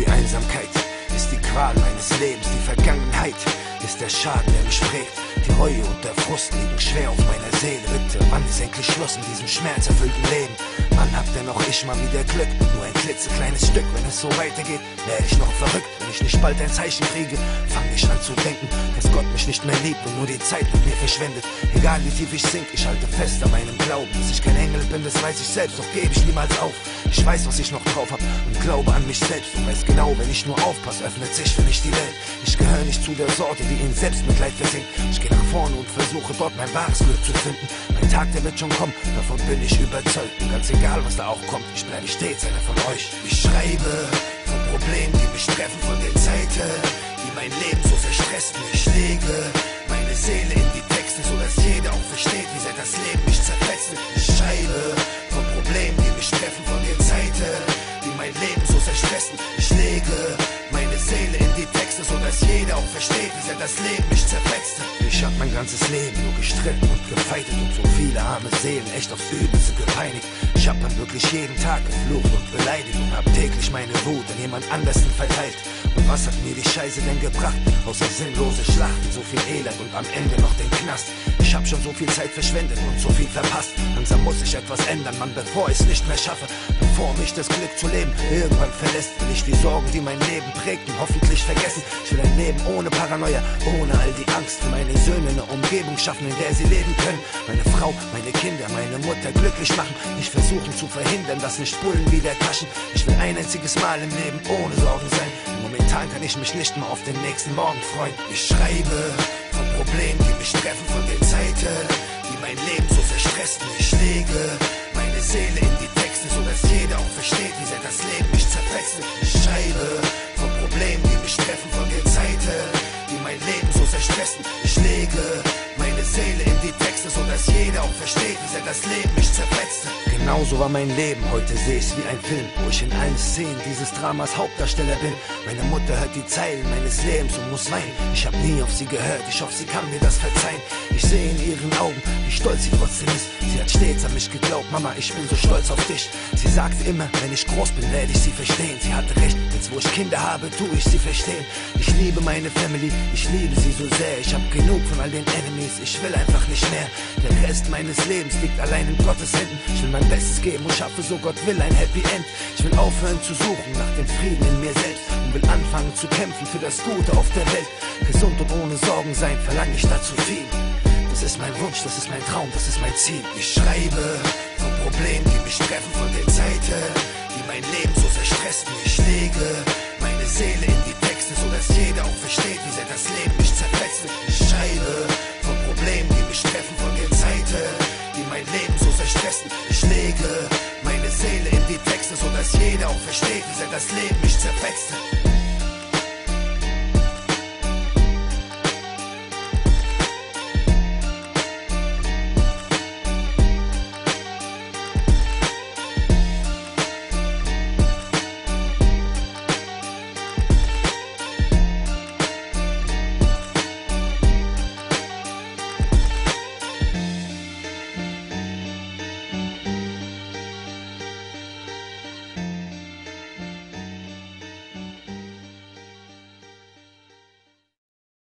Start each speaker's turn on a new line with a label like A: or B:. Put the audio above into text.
A: Die Einsamkeit ist die Qual meines Lebens, die Vergangenheit ist der Schaden, der mich prägt. Die Reue und der Frust liegen schwer auf meiner Seele. Bitte, wann ist endlich Schluss in diesem schmerzerfüllten Leben? Wann hab denn auch ich mal wieder Glück? Nur ein klitzekleines Stück, wenn es so weitergeht, werde ich noch verrückt. Wenn ich nicht bald ein Zeichen kriege, fange ich an zu denken, dass Gott mich nicht mehr liebt und nur die Zeit mit mir verschwendet. Egal wie tief ich sink, ich halte fest an meinem Glauben. Dass ich kein Engel bin, das weiß ich selbst, doch gebe ich niemals auf. Ich weiß, was ich noch drauf hab und glaube an mich selbst und weiß genau, wenn ich nur aufpasse, öffnet sich für mich die Welt. Ich gehöre nicht zu der Sorte, die in Selbstmitleid versinkt. Ich gehe nach vorne und versuche dort mein wahres Glück zu finden. Mein Tag, der wird schon kommen, davon bin ich überzeugt. Und ganz egal, was da auch kommt, ich bleibe stets einer von euch. Ich schreibe von Problemen, die mich treffen, von der Seite, die mein Leben so sehr stressen. Ich lege meine Seele in die Texte, so dass jeder auch versteht, wie sehr das Leben mich zerfetzt. Ich schreibe von Problemen, die mich treffen, von der Seite, die mein Leben so sehr stressen. Ich lege meine Seele in die Texte, so dass jeder auch versteht, wie sehr das Leben mich zerfetzt. Ich hab mein ganzes Leben nur gestritten und gefeitet und so viele arme Seelen echt aufs Übelste gepeinigt. Ich hab dann wirklich jeden Tag geflucht und beleidigt und hab täglich meine Wut an jemand andersen verteilt. Und was hat mir die Scheiße denn gebracht? Außer sinnlose Schlachten, so viel Elend und am Ende noch den Knast. Ich hab schon so viel Zeit verschwendet und so viel verpasst. Langsam muss ich etwas ändern, Mann, bevor ich's nicht mehr schaffe. Bevor mich das Glück zu leben irgendwann verlässt, will ich die Sorgen, die mein Leben prägten, hoffentlich vergessen. Ich will ein Leben ohne Paranoia, ohne all die Angst. Für meine Söhne eine Umgebung schaffen, in der sie leben können. Meine Frau, meine Kinder, meine Mutter glücklich machen. Nicht versuchen zu verhindern, dass nicht Bullen wieder taschen. Ich will ein einziges Mal im Leben ohne Sorgen sein. Momentan kann ich mich nicht mal auf den nächsten Morgen freuen. Ich schreibe von Problemen, die mich treffen, von der Seite, die mein Leben so sehr stressen. Ich lege meine Seele in die Texte, so dass jeder auch versteht, wie sehr das Leben mich zerfetzt. Ich schreibe von Problemen, die mich treffen, von der Seite, die mein Leben so sehr stressen. Ich lege meine Seele in die Texte, so dass jeder auch versteht, wie sehr das Leben mich zerfetzt. Genauso war mein Leben, heute sehe ich's wie ein Film, wo ich in allen Szenen dieses Dramas Hauptdarsteller bin. Meine Mutter hört die Zeilen meines Lebens und muss weinen. Ich hab nie auf sie gehört, ich hoffe, sie kann mir das verzeihen. Ich sehe in ihren Augen, wie stolz sie trotzdem ist. Sie hat stets an mich geglaubt, Mama, ich bin so stolz auf dich. Sie sagte immer, wenn ich groß bin, werde ich sie verstehen. Sie hatte recht, jetzt wo ich Kinder habe, tue ich sie verstehen. Ich liebe meine Family, ich liebe sie so sehr. Ich hab genug von all den Enemies, ich will einfach nicht mehr. Der Rest meines Lebens liegt allein in Gottes Händen. Ich will mein Bestes geben und schaffe, so Gott will, ein Happy End. Ich will aufhören zu suchen nach dem Frieden in mir selbst und will anfangen zu kämpfen für das Gute auf der Welt. Gesund und ohne Sorgen sein, verlange ich dazu viel. Das ist mein Wunsch, das ist mein Traum, das ist mein Ziel. Ich schreibe von Problemen, die mich treffen, von der Seite, die mein Leben so sehr stressen. Ich lege meine Seele in die Texte, so dass jeder auch versteht, wie sehr das Leben mich zerfetzt. Ich schreibe von Problemen, die mich treffen, von der Seite, die mein Leben so sehr stressen. Ich lege meine Seele in die Texte, so dass jeder auch versteht, wie sehr das Leben mich zerfetzt.